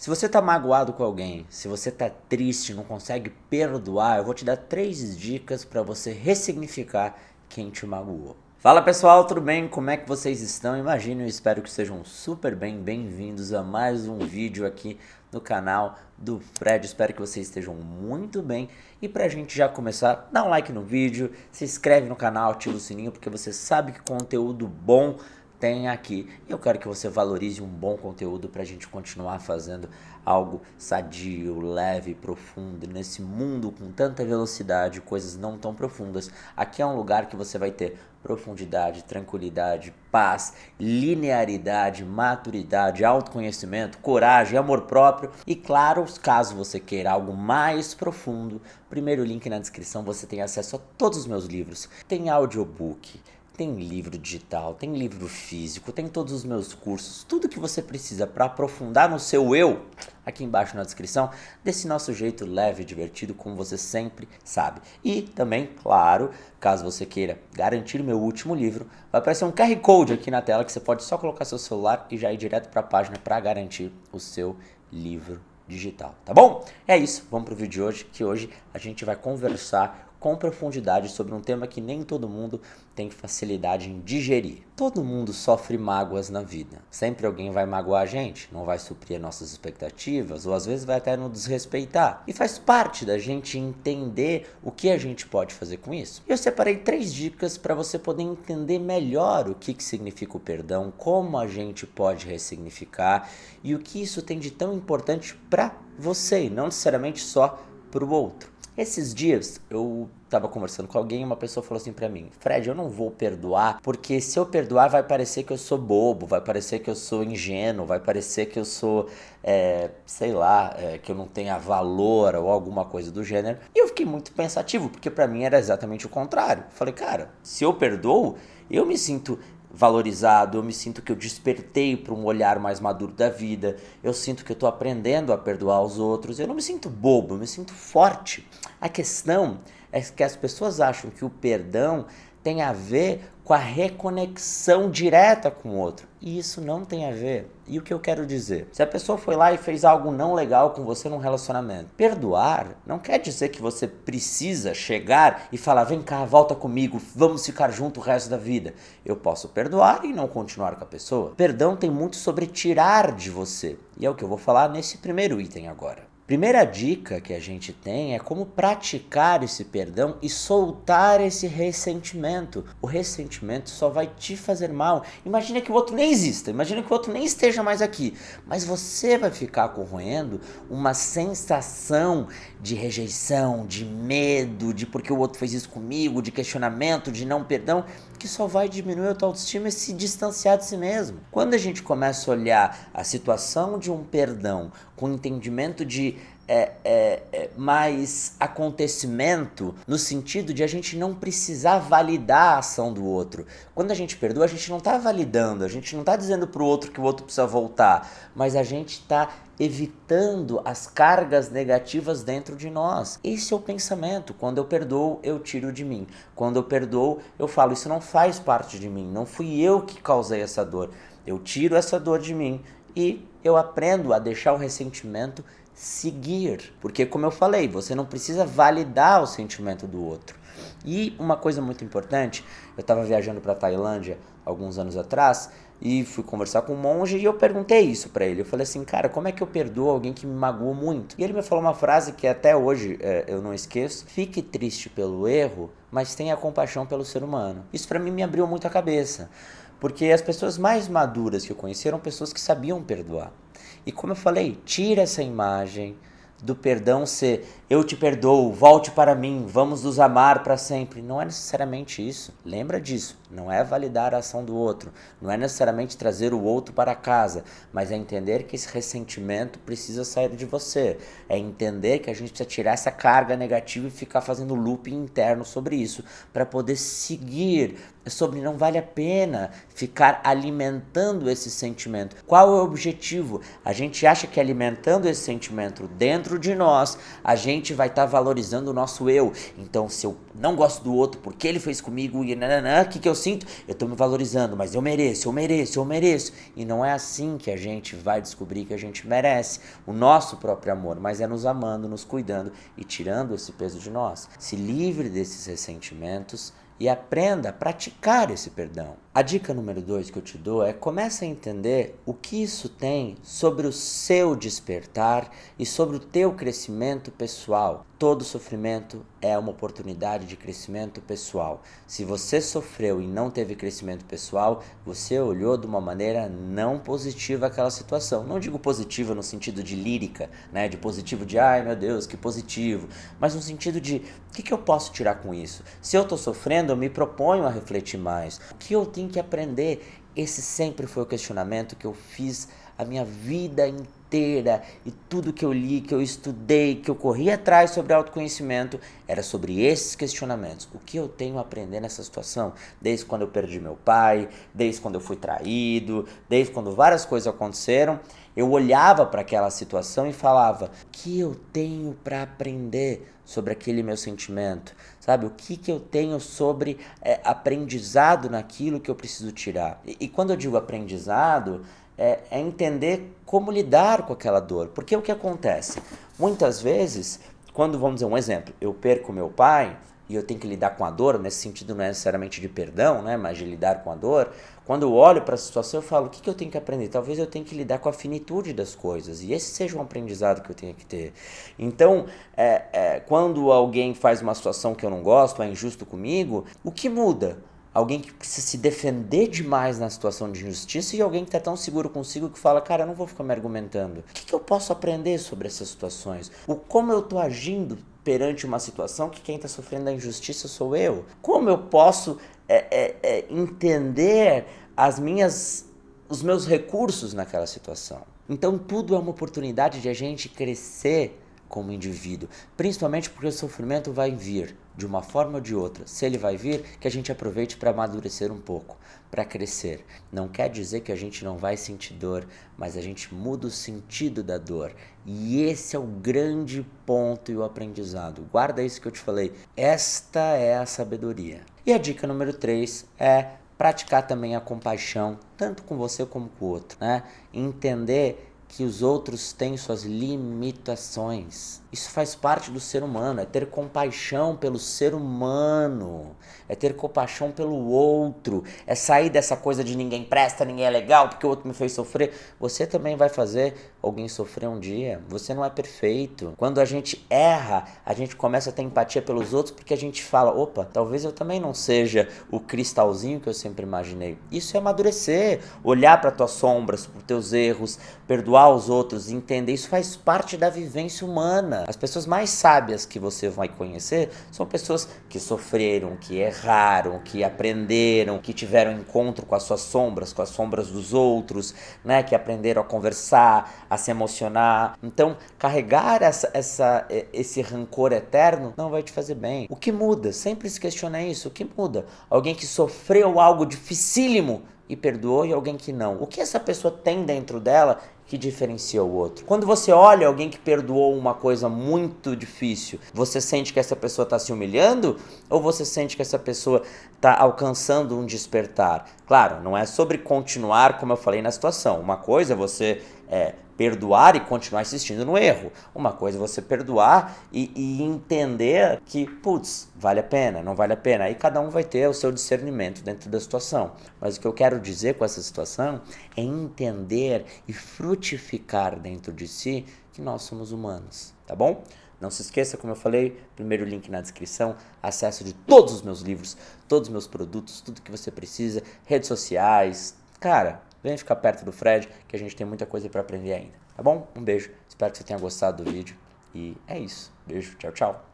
Se você tá magoado com alguém, se você tá triste, não consegue perdoar, eu vou te dar 3 dicas para você ressignificar quem te magoou. Fala pessoal, tudo bem? Como é que vocês estão? Imagino e espero que estejam super bem, bem-vindos a mais um vídeo aqui no canal do Fred. Espero que vocês estejam muito bem. E pra gente já começar, dá um like no vídeo, se inscreve no canal, ativa o sininho, porque você sabe que conteúdo bom tem aqui. Eu quero que você valorize um bom conteúdo para a gente continuar fazendo algo sadio, leve, profundo. Nesse mundo com tanta velocidade, coisas não tão profundas, aqui é um lugar que você vai ter profundidade, tranquilidade, paz, linearidade, maturidade, autoconhecimento, coragem, amor próprio e, claro, caso você queira algo mais profundo, primeiro link na descrição, você tem acesso a todos os meus livros. Tem audiobook, tem livro digital, tem livro físico, tem todos os meus cursos, tudo que você precisa para aprofundar no seu eu, aqui embaixo na descrição, desse nosso jeito leve e divertido, como você sempre sabe. E também, claro, caso você queira garantir o meu último livro, vai aparecer um QR Code aqui na tela que você pode só colocar seu celular e já ir direto para a página para garantir o seu livro digital, tá bom? É isso, vamos pro vídeo de hoje, que hoje a gente vai conversar com profundidade sobre um tema que nem todo mundo tem facilidade em digerir. Todo mundo sofre mágoas na vida. Sempre alguém vai magoar a gente, não vai suprir nossas expectativas, ou às vezes vai até nos desrespeitar. E faz parte da gente entender o que a gente pode fazer com isso. E eu separei 3 dicas para você poder entender melhor o que significa o perdão, como a gente pode ressignificar e o que isso tem de tão importante para você, e não necessariamente só para o outro. Esses dias eu tava conversando com alguém e uma pessoa falou assim pra mim: Fred, eu não vou perdoar, porque se eu perdoar vai parecer que eu sou bobo, vai parecer que eu sou ingênuo, vai parecer que eu sou, que eu não tenha valor ou alguma coisa do gênero. E eu fiquei muito pensativo, porque pra mim era exatamente o contrário. Eu falei, cara, se eu perdoo, eu me sinto valorizado, eu me sinto que eu despertei para um olhar mais maduro da vida, eu sinto que eu estou aprendendo a perdoar os outros, eu não me sinto bobo, eu me sinto forte. A questão é que as pessoas acham que o perdão tem a ver com a reconexão direta com o outro, e isso não tem a ver. E o que eu quero dizer? Se a pessoa foi lá e fez algo não legal com você num relacionamento, perdoar não quer dizer que você precisa chegar e falar, vem cá, volta comigo, vamos ficar junto o resto da vida. Eu posso perdoar e não continuar com a pessoa. Perdão tem muito sobre tirar de você, e é o que eu vou falar nesse primeiro item agora. Primeira dica que a gente tem é como praticar esse perdão e soltar esse ressentimento. O ressentimento só vai te fazer mal. Imagina que o outro nem exista, imagina que o outro nem esteja mais aqui, mas você vai ficar corroendo uma sensação de rejeição, de medo, de porque o outro fez isso comigo, de questionamento, de não perdão, que só vai diminuir a tua autoestima e se distanciar de si mesmo. Quando a gente começa a olhar a situação de um perdão com entendimento de mais acontecimento, no sentido de a gente não precisar validar a ação do outro. Quando a gente perdoa, a gente não está validando, a gente não está dizendo para o outro que o outro precisa voltar, mas a gente está evitando as cargas negativas dentro de nós. Esse é o pensamento. Quando eu perdoo, eu tiro de mim. Quando eu perdoo, eu falo, isso não faz parte de mim, não fui eu que causei essa dor. Eu tiro essa dor de mim e eu aprendo a deixar o ressentimento seguir, porque como eu falei, você não precisa validar o sentimento do outro. E uma coisa muito importante, eu estava viajando para Tailândia alguns anos atrás e fui conversar com um monge e eu perguntei isso para ele. Eu falei assim, cara, como é que eu perdoo alguém que me magoou muito? E ele me falou uma frase que até hoje eu não esqueço: fique triste pelo erro, mas tenha compaixão pelo ser humano. Isso para mim me abriu muito a cabeça, porque as pessoas mais maduras que eu conheci eram pessoas que sabiam perdoar. E como eu falei, tira essa imagem do perdão ser eu te perdoo, volte para mim, vamos nos amar para sempre. Não é necessariamente isso. Lembra disso. Não é validar a ação do outro. Não é necessariamente trazer o outro para casa. Mas é entender que esse ressentimento precisa sair de você. É entender que a gente precisa tirar essa carga negativa e ficar fazendo looping interno sobre isso, para poder seguir sobre não vale a pena ficar alimentando esse sentimento. Qual é o objetivo? A gente acha que alimentando esse sentimento dentro de nós, a gente gente vai estar valorizando o nosso eu. Então, se eu não gosto do outro porque ele fez comigo e nananã, o que eu sinto? Eu tô me valorizando, mas eu mereço. E não é assim que a gente vai descobrir que a gente merece o nosso próprio amor, mas é nos amando, nos cuidando e tirando esse peso de nós. Se livre desses ressentimentos e aprenda a praticar esse perdão. A dica número 2 que eu te dou é: comece a entender o que isso tem sobre o seu despertar e sobre o teu crescimento pessoal. Todo sofrimento é uma oportunidade de crescimento pessoal. Se você sofreu e não teve crescimento pessoal, você olhou de uma maneira não positiva aquela situação. Não digo positiva no sentido de lírica, né? De positivo de, ai meu Deus, que positivo. Mas no sentido de, o que eu posso tirar com isso? Se eu estou sofrendo, eu me proponho a refletir mais. O que eu tenho que aprender? Esse sempre foi o questionamento que eu fiz a minha vida inteira, e tudo que eu li, que eu estudei, que eu corri atrás sobre autoconhecimento, era sobre esses questionamentos. O que eu tenho a aprender nessa situação? Desde quando eu perdi meu pai, desde quando eu fui traído, desde quando várias coisas aconteceram, eu olhava para aquela situação e falava: o que eu tenho para aprender sobre aquele meu sentimento? Sabe, o que eu tenho sobre aprendizado naquilo que eu preciso tirar? E quando eu digo aprendizado, é entender como lidar com aquela dor. Porque o que acontece? Muitas vezes, quando, vamos dizer um exemplo, eu perco meu pai e eu tenho que lidar com a dor, nesse sentido não é necessariamente de perdão, né, mas de lidar com a dor, quando eu olho para a situação eu falo: o que eu tenho que aprender? Talvez eu tenha que lidar com a finitude das coisas, e esse seja um aprendizado que eu tenho que ter. Então, quando alguém faz uma situação que eu não gosto, é injusto comigo, o que muda? Alguém que precisa se defender demais na situação de injustiça, e alguém que está tão seguro consigo que fala: cara, eu não vou ficar me argumentando. O que eu posso aprender sobre essas situações? Como eu estou agindo perante uma situação que quem está sofrendo a injustiça sou eu? Como eu posso entender os meus recursos naquela situação? Então tudo é uma oportunidade de a gente crescer como indivíduo, principalmente porque o sofrimento vai vir de uma forma ou de outra. Se ele vai vir, que a gente aproveite para amadurecer um pouco, para crescer. Não quer dizer que a gente não vai sentir dor, mas a gente muda o sentido da dor. E esse é o grande ponto e o aprendizado. Guarda isso que eu te falei. Esta é a sabedoria. E a dica número 3 é praticar também a compaixão, tanto com você como com o outro, né? Entender que os outros têm suas limitações. Isso faz parte do ser humano, é ter compaixão pelo ser humano, é ter compaixão pelo outro, é sair dessa coisa de ninguém presta, ninguém é legal porque o outro me fez sofrer. Você também vai fazer alguém sofrer um dia, você não é perfeito. Quando a gente erra, a gente começa a ter empatia pelos outros porque a gente fala: opa, talvez eu também não seja o cristalzinho que eu sempre imaginei. Isso é amadurecer, olhar para tuas sombras, para os teus erros, perdoar os outros, entender. Isso faz parte da vivência humana. As pessoas mais sábias que você vai conhecer são pessoas que sofreram, que erraram, que aprenderam, que tiveram encontro com as suas sombras, com as sombras dos outros, né? Que aprenderam a conversar, a se emocionar. Então, carregar esse rancor eterno não vai te fazer bem. O que muda? Sempre se questiona isso. O que muda? Alguém que sofreu algo dificílimo e perdoou, e alguém que não. O que essa pessoa tem dentro dela que diferencia o outro? Quando você olha alguém que perdoou uma coisa muito difícil, você sente que essa pessoa está se humilhando? Ou você sente que essa pessoa está alcançando um despertar? Claro, não é sobre continuar, como eu falei na situação. Uma coisa é você perdoar e continuar insistindo no erro. Uma coisa é você perdoar e entender que, putz, vale a pena, não vale a pena. Aí cada um vai ter o seu discernimento dentro da situação. Mas o que eu quero dizer com essa situação é entender e frutificar dentro de si que nós somos humanos, tá bom? Não se esqueça, como eu falei, primeiro link na descrição, acesso de todos os meus livros, todos os meus produtos, tudo que você precisa, redes sociais. Cara, vem ficar perto do Fred, que a gente tem muita coisa para aprender ainda, tá bom? Um beijo, espero que você tenha gostado do vídeo e é isso. Beijo, tchau, tchau.